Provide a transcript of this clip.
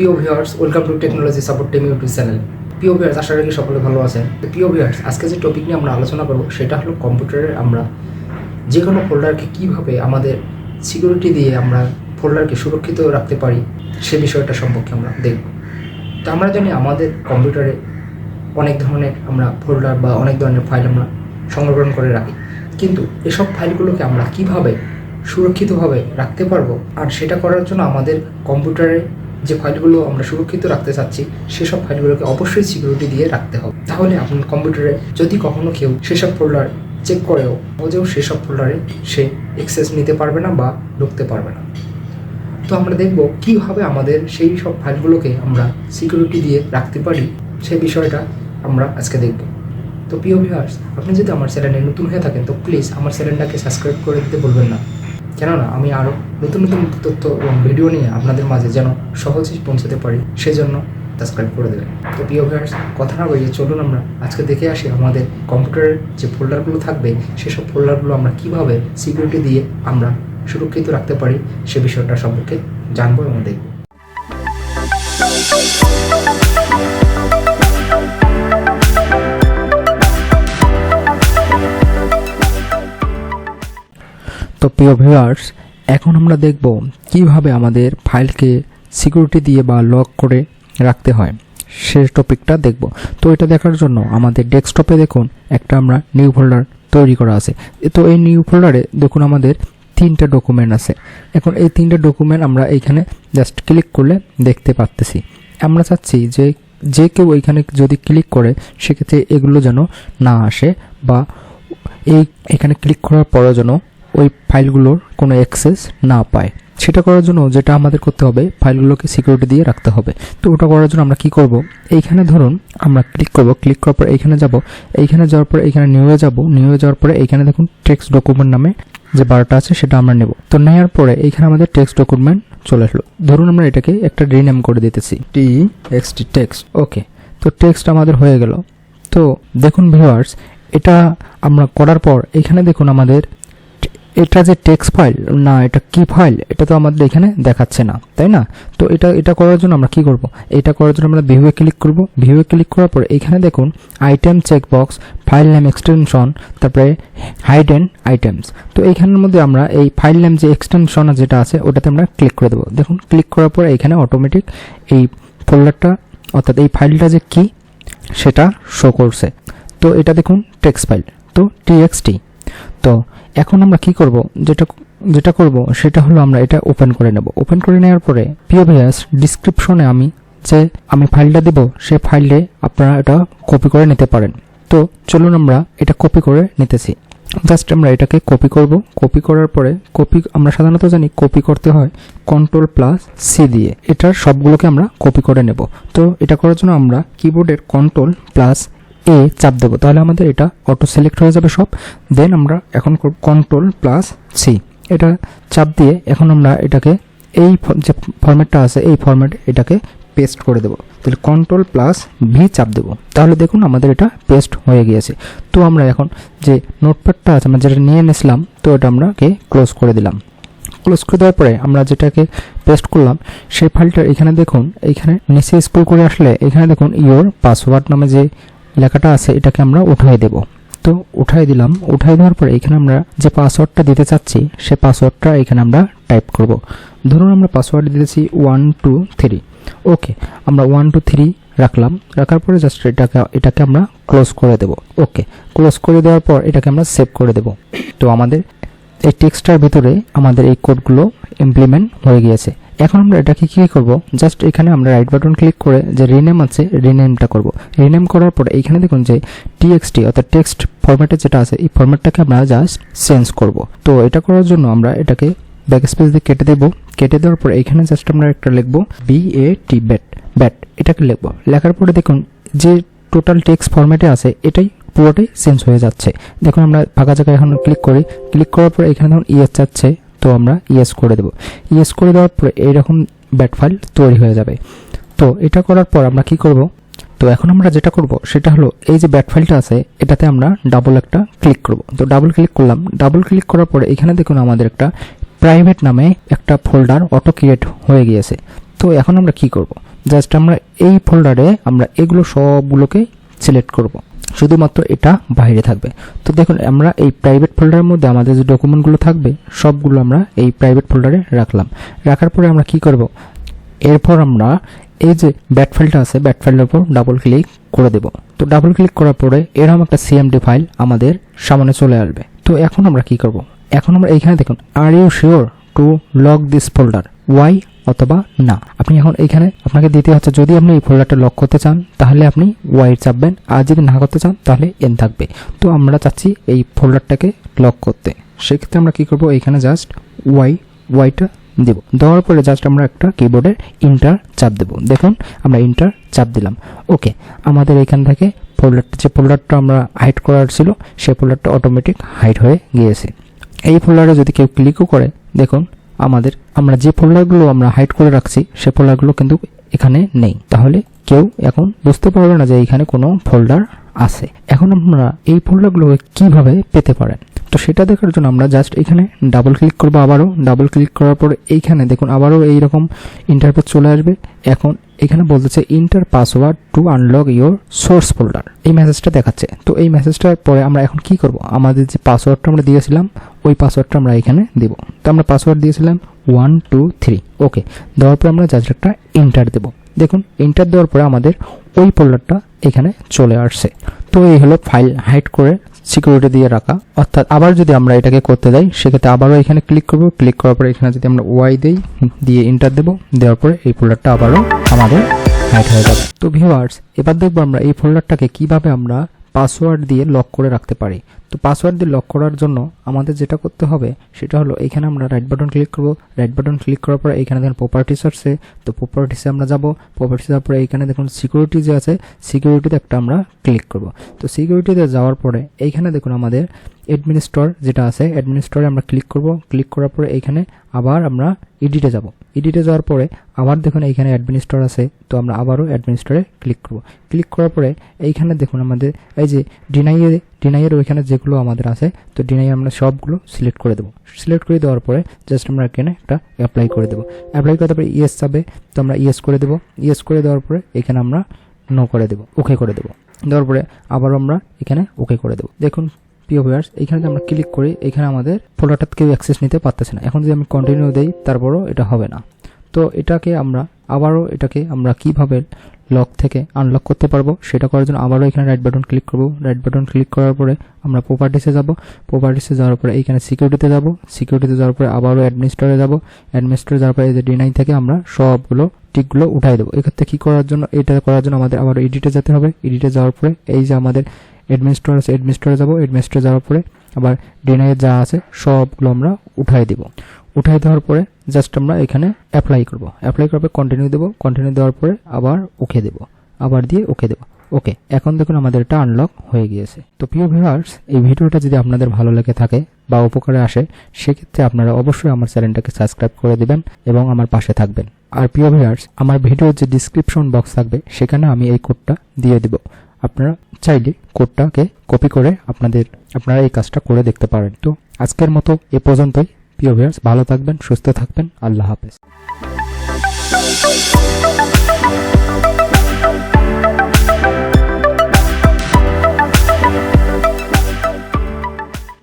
প্রিয় viewers, welcome to technology support team YouTube channel. প্রিয় viewers, আশা করি সকলে ভালো আছেন। তো প্রিয় ভিউয়ার্স, আজকে যে টপিক নিয়ে আমরা আলোচনা করব সেটা হলো কম্পিউটারে আমরা যে কোনো ফোল্ডারকে কীভাবে আমাদের সিকিউরিটি দিয়ে আমরা ফোল্ডারকে সুরক্ষিত রাখতে পারি সে বিষয়টা সম্পর্কে আমরা দেখব। তো আমরা জানি আমাদের কম্পিউটারে অনেক ধরনের আমরা ফোল্ডার বা অনেক ধরনের ফাইল আমরা সংরক্ষণ করে রাখি, কিন্তু এসব ফাইলগুলোকে আমরা কিভাবে সুরক্ষিতভাবে রাখতে পারবো, আর সেটা করার জন্য আমাদের কম্পিউটারে যে ফাইলগুলো আমরা সুরক্ষিত রাখতে চাচ্ছি সেসব ফাইলগুলোকে অবশ্যই সিকিউরিটি দিয়ে রাখতে হবে। তাহলে আপনার কম্পিউটারে যদি কখনো কেউ সেসব ফোল্ডার চেক করেও সহজেও সেসব ফোল্ডারে সে অ্যাক্সেস নিতে পারবে না বা ঢুকতে পারবে না। তো আমরা দেখব কীভাবে আমাদের সেই সব ফাইলগুলোকে আমরা সিকিউরিটি দিয়ে রাখতে পারি, সেই বিষয়টা আমরা আজকে দেখব। তো প্রিয় ভিউয়ার্স, আপনি যদি আমার চ্যানেলে নতুন হয়ে থাকেন তো প্লিজ আমার চ্যানেলটাকে সাবস্ক্রাইব করে দিতে বলবেন না, কেননা আমি আরও নতুন নতুন তথ্য এবং ভিডিও নিয়ে আপনাদের মাঝে যেন সহজেই পৌঁছাতে পারি, সেজন্য সাবস্ক্রাইব করে দেবেন। তো প্রিয় ভিউয়ার্স, কথা না বলিয়ে চলুন আমরা আজকে দেখে আসি আমাদের কম্পিউটারের যে ফোল্ডারগুলো থাকবে সেসব ফোল্ডারগুলো আমরা কিভাবে সিকিউরিটি দিয়ে আমরা সুরক্ষিত রাখতে পারি সে বিষয়টা সম্পর্কে জানবো এবং দেখব। তো প্রিয় ভিউয়ার্স, এখন আমরা দেখব কিভাবে আমাদের ফাইলকে সিকিউরিটি দিয়ে বা লক করে রাখতে হয় সেই টপিকটা দেখব। তো এটা দেখার জন্য আমাদের ডেস্কটপে দেখুন একটা আমরা নিউ ফোল্ডার তৈরি করা আছে। তো এই নিউ ফোল্ডারে দেখুন আমাদের 3টা ডকুমেন্ট আছে। এখন এই 3টা ডকুমেন্ট আমরা এইখানে জাস্ট ক্লিক করলে দেখতে পাচ্ছি। আমরা চাচ্ছি যে কেউ এইখানে যদি ক্লিক করে সেক্ষেত্রে এগুলো যেন না আসে, বা এখানে ক্লিক করার পরও যেন ওই ফাইলগুলোর কোনো অ্যাক্সেস না পায়। সেটা করার জন্য যেটা আমাদের করতে হবে, ফাইলগুলোকে সিকিউরিটি দিয়ে রাখতে হবে। তো ওটা করার জন্য আমরা কি করব, এইখানে ধরুন আমরা ক্লিক করব, ক্লিক করার পর এইখানে যাব, এইখানে যাওয়ার পরে এইখানে নিউয়ে যাব, নিউয়ে যাওয়ার পরে এইখানে দেখুন টেক্সট ডকুমেন্ট নামে যে বারটা আছে সেটা আমরা নেব। তো নেওয়ার পরে এইখানে আমাদের টেক্সট ডকুমেন্ট চলে আসলো। ধরুন আমরা এটাকে একটা রিনেম করে দিতেছি, TXT টেক্সট। ওকে, তো টেক্সট আমাদের হয়ে গেল। তো দেখুন ভিউয়ার্স, এটা আমরা করার পর এখানে দেখুন আমাদের এটা যে টেক্সট ফাইল না, এটা কি ফাইল এটা তো আমাদের এখানে দেখাচ্ছে না, তাই না? তো এটা করার জন্য আমরা কি করব, এটা করার জন্য আমরা ভিউয়ে ক্লিক করব। ভিউয়ে ক্লিক করার পর এখানে দেখুন item checkbox, file name extension, তারপরে হাইডেন আইটেমস। তো এইখানের মধ্যে আমরা এই ফাইল নেম যে এক্সটেনশন যেটা আছে ওটাতে আমরা ক্লিক করে দেবো। দেখুন ক্লিক করার পর এখানে অটোমেটিক এই ফোল্ডারটা অর্থাৎ এই ফাইলটা যে কি সেটা শো করছে। তো এটা দেখুন টেক্সট ফাইল, তো TXT। তো এখন আমরা কি করব, যেটা করব সেটা হলো আমরা এটা ওপেন করে নেব। ওপেন করে নেওয়ার পরে পিওভিএস ডিসক্রিপশনে আমি ফাইলটা দেব, সেই ফাইলে আপনারা এটা কপি করে নিতে পারেন। তো চলুন আমরা এটা কপি করে নিতেছি। জাস্ট আমরা এটাকে কপি করব। কপি করার পরে আমরা সাধারণত জানি কপি করতে হয় Ctrl+C দিয়ে। এটার সবগুলোকে আমরা কপি করে নেব। তো এটা করার জন্য আমরা কিবোর্ডের Ctrl+A চাপ দেবো, তাহলে আমাদের এটা অটো সিলেক্ট হয়ে যাবে সব। দেন আমরা এখন Ctrl+C এটা চাপ দিয়ে এখন আমরা এটাকে এই যে ফরম্যাটটা আছে এই ফরম্যাটে এটাকে পেস্ট করে দেবো। তাহলে Ctrl+V চাপ দেবো, তাহলে দেখুন আমাদের এটা পেস্ট হয়ে গিয়েছে। তো আমরা এখন যে নোটপ্যাডটা আছে আমরা যেটা নিয়ে নিয়েছিলাম, তো এটা আমরাকে ক্লোজ করে দিলাম। ক্লোজ করে দেওয়ার পরে আমরা যেটাকে পেস্ট করলাম সেই ফাইলটা এখানে দেখুন, এইখানে নিচে স্ক্রল করে আসলে এখানে দেখুন ইওর পাসওয়ার্ড নামে যে লেখাটা আছে এটাকে আমরা উঠিয়ে দেব। তো উঠাই দিলাম। উঠাই দেওয়ার পরে এখানে আমরা যে পাসওয়ার্ডটা দিতে চাচ্ছি সে পাসওয়ার্ডটা এখানে আমরা টাইপ করব। ধরুন আমরা পাসওয়ার্ড দিতেছি 1 2 3। ওকে, আমরা 1 2 3 রাখলাম। রাখার পরে জাস্ট এটাকে আমরা ক্লোজ করে দেব। ওকে, ক্লোজ করে দেওয়ার পর এটাকে আমরা সেভ করে দেব। তো আমাদের এই টেক্সটার ভিতরে আমাদের এই কোডগুলো ইমপ্লিমেন্ট হয়ে গিয়েছে। এখন আমরা এটাকে কি করব, জাস্ট এখানে আমরা রাইট বাটন ক্লিক করে যে রিনেম আছে রিনেমটা করব। রিনেম করার পরে এইখানে দেখুন যে TXT অর্থাৎ টেক্সট ফরম্যাটে যেটা আছে এই ফরম্যাটটাকে আমরা জাস্ট চেঞ্জ করব। তো এটা করার জন্য আমরা এটাকে ব্যাকস্পেস দিয়ে কেটে দেব। কেটে দেওয়ার পরে এখানে জাস্ট আমরা একটা লিখব BAT ব্যাট, এটাকে লিখব। লেখার পরে দেখুন যে টোটাল টেক্সট ফরম্যাটে আছে এটাই পুরোটাই চেঞ্জ হয়ে যাচ্ছে। দেখুন আমরা ফাঁকা জায়গায় এখন ক্লিক করি। ক্লিক করার পরে এখানে দেখুন ইয়েস চাচ্ছে, তো আমরা ইয়েস করে দেব। ইয়েস করে দেওয়ার পরে এইরকম ব্যাট ফাইল তৈরি হয়ে যাবে। তো এটা করার পর আমরা কি করব, তো এখন আমরা যেটা করব সেটা হলো এই যে ব্যাট ফাইলটা আছে এটাতে আমরা ডাবল একটা ক্লিক করব। তো ডাবল ক্লিক করলাম। ডাবল ক্লিক করার পরে এখানে দেখুন আমাদের একটা প্রাইভেট নামে একটা ফোল্ডার অটো ক্রিয়েট হয়ে গিয়েছে। তো এখন আমরা কি করব, জাস্ট আমরা এই ফোল্ডারে আমরা এগুলো সবগুলোকে সিলেক্ট করব, শুধুমাত্র এটা বাইরে থাকবে। তো দেখুন আমরা এই প্রাইভেট ফোল্ডারের মধ্যে আমাদের যে ডকুমেন্টগুলো থাকবে সবগুলো আমরা এই প্রাইভেট ফোল্ডারে রাখলাম। রাখার পরে আমরা কি করব, এরপর আমরা এই যে ব্যাট ফাইলটা আছে ব্যাট ফাইলের উপর ডাবল ক্লিক করে দেব। তো ডাবল ক্লিক করার পরে এরকম একটা সিএমডি ফাইল আমাদের সামনে চলে আসবে। তো এখন আমরা কি করব, এখন আমরা এইখানে দেখুন are you sure to lock this folder, ওয়াই অথবা না। আপনি এখন এইখানে আপনাকে দিতে হচ্ছে, যদি আপনি এই ফোল্ডারটা লক করতে চান তাহলে আপনি ওয়াই চাপবেন, আর যদি না করতে চান তাহলে এন থাকবে। তো আমরা চাচ্ছি এই ফোল্ডারটাকে লক করতে, সেক্ষেত্রে আমরা কি করব, এইখানে জাস্ট ওয়াইটা দেব। দেওয়ার পরে জাস্ট আমরা একটা কিবোর্ডের ইন্টার চাপ দেব। দেখুন আমরা ইন্টার চাপ দিলাম। ওকে, আমাদের এখান থেকে যে ফোল্ডারটা আমরা হাইড করার ছিল সেই ফোল্ডারটা অটোমেটিক হাইড হয়ে গিয়েছে। এই ফোল্ডারে যদি কেউ ক্লিকও করে, দেখুন আমরা যে ফোল্ডারগুলো আমরা হাইড করে রাখছি সেই ফোল্ডারগুলো কিন্তু এখানে নেই, তাহলে কেউ এখন বুঝতে পারবে না যে এখানে কোনো ফোল্ডার আছে। এখন আমরা এই ফোল্ডারগুলোকে কিভাবে পেতে পারেন, তো সেটা দেখার জন্য আমরা জাস্ট এখানে ডাবল ক্লিক করবো। আবারও ডাবল ক্লিক করার পরে এইখানে দেখুন আবারও এইরকম ইন্টারফেস চলে আসবে। এখন এখানে বলতেছে inter password two unlock your source folder, এই মেসেজটা দেখাচ্ছে। তো এই মেসেজটার পরে আমরা এখন কি করব, আমাদের যে পাসওয়ার্ডটা আমরা দিয়েছিলাম ওই পাসওয়ার্ডটা আমরা এখানে দিব। তো আমরা পাসওয়ার্ড দিয়েছিলাম 1 2 3। ওকে, দেওয়ার পরে আমরা জাস্ট একটা এন্টার দেব। দেখুন এন্টার দেওয়ার পরে আমাদের ওই ফোল্ডারটা এখানে চলে আসছে। তো এই হলো ফাইল হাইড করে সিকিউরিটি দিয়ে রাখা। অর্থাৎ আবার যদি আমরা এটাকে করতে যাই সেক্ষেত্রে আবারও এখানে ক্লিক করব। ক্লিক করার পরে এখানে যদি আমরা ওয়াই দিয়ে এন্টার দেব, দেওয়ার পরে এই ফোল্ডারটা আবারও আমাদের হাইড হয়ে যাবে। তো ভিউয়ার্স, এবার দেখবো আমরা এই ফোল্ডারটাকে কিভাবে আমরা পাসওয়ার্ড দিয়ে লক করে রাখতে পারি। তো পাসওয়ার্ড দিয়ে লক করার জন্য আমাদের যেটা করতে হবে সেটা হলো এখানে আমরা রাইট বাটন ক্লিক করব। রাইট বাটন ক্লিক করার পরে এখানে দেখুন প্রপার্টিস আসছে, তো প্রপার্টিসে আমরা যাব। প্রপার্টিস যাওয়ার পরে এখানে দেখুন সিকিউরিটি যে আছে সিকিউরিটিতে একটা আমরা ক্লিক করব। তো সিকিউরিটিতে যাওয়ার পরে এইখানে দেখুন আমাদের অ্যাডমিনিস্টর যেটা আছে অ্যাডমিনিস্টরে আমরা ক্লিক করব। ক্লিক করার পরে এইখানে আবার আমরা এডিটে যাব। এডিটে যাওয়ার পরে আবার দেখুন এইখানে অ্যাডমিনিস্টর আছে, তো আমরা আবারও অ্যাডমিনিস্টরে ক্লিক করব। ক্লিক করার পরে এইখানে দেখুন আমাদের এই যে ডিনাইয়ের ওইখানে যেগুলো আমাদের আছে, তো ডিনাই আমরা সবগুলো সিলেক্ট করে দেবো। সিলেক্ট করে দেওয়ার পরে জাস্ট আমরা এখানে একটা অ্যাপ্লাই করে দেবো। অ্যাপ্লাই করার পরে ইয়েস যাবে, তো আমরা ইয়েস করে দেবো। ইয়েস করে দেওয়ার পরে এখানে আমরা নো করে দেবো, ওকে করে দেবো। দেওয়ার পরে আবারও আমরা এখানে ওকে করে দেবো। দেখুন প্রিয় ভিউয়ার্স, এখানে যদি আমরা ক্লিক করি এখানে আমাদের ফোল্ডারটা কেউ অ্যাক্সেস নিতে পারতেছে না। এখন যদি আমি কন্টিনিউ দেই তারপরও এটা হবে না। তো এটাকে আমরা কিভাবে লক থেকে আনলক করতে পারবো সেটা করার জন্য আবারও এখানে রাইট বাটন ক্লিক করব। রাইট বাটন ক্লিক করার পরে আমরা প্রপার্টিসে যাব। প্রপার্টিসে যাওয়ার পরে এইখানে সিকিউরিটিতে যাব। সিকিউরিটিতে যাওয়ার পরে আবারও অ্যাডমিনিস্টরে যাব। অ্যাডমিনিস্টরে যাওয়ার পরে এই যে ডিনাই থেকে আমরা সবগুলো টিকগুলো উঠাই দেবো। এক্ষেত্রে কি করার জন্য, এটা করার জন্য আমাদের আবার এডিটে যেতে হবে। এডিটে যাওয়ার পরে এই যে আমাদের অ্যাডমিনিস্টর আছে অ্যাডমিনিস্টরে যাব। অ্যাডমিনিস্টরে যাওয়ার পরে আবার ডিনাইয়ের যা আছে সবগুলো আমরা উঠাই দেব। উঠাই দেওয়ার পরে জাস্ট আমরা এখানে অ্যাপ্লাই করব। অ্যাপ্লাই করার পরে কন্টিনিউ দেবো। কন্টিনিউ দেওয়ার পরে আবার ওকে দেবো, আবার দিয়ে ওকে দেবো। ওকে, এখন দেখুন আমাদের এটা আনলক হয়ে গিয়েছে। তো প্রিয় ভিউয়ার্স, এই ভিডিওটা যদি আপনাদের ভালো লেগে থাকে বা উপকারে আসে সেক্ষেত্রে আপনারা অবশ্যই আমার চ্যানেলটাকে সাবস্ক্রাইব করে দিবেন এবং আমার পাশে থাকবেন। আর প্রিয় ভিউয়ার্স, আমার ভিডিওর যে ডিসক্রিপশন বক্স থাকবে সেখানে আমি এই কোডটা দিয়ে দেব। আপনারা চাইলে কোডটাকে কপি করে আপনারা এই কাজটা করে দেখতে পারেন। তো আজকের মতো এ পর্যন্তই। প্রিয় ভিউয়ার্স, ভালো থাকবেন, সুস্থ থাকবেন। আল্লাহ হাফেজ।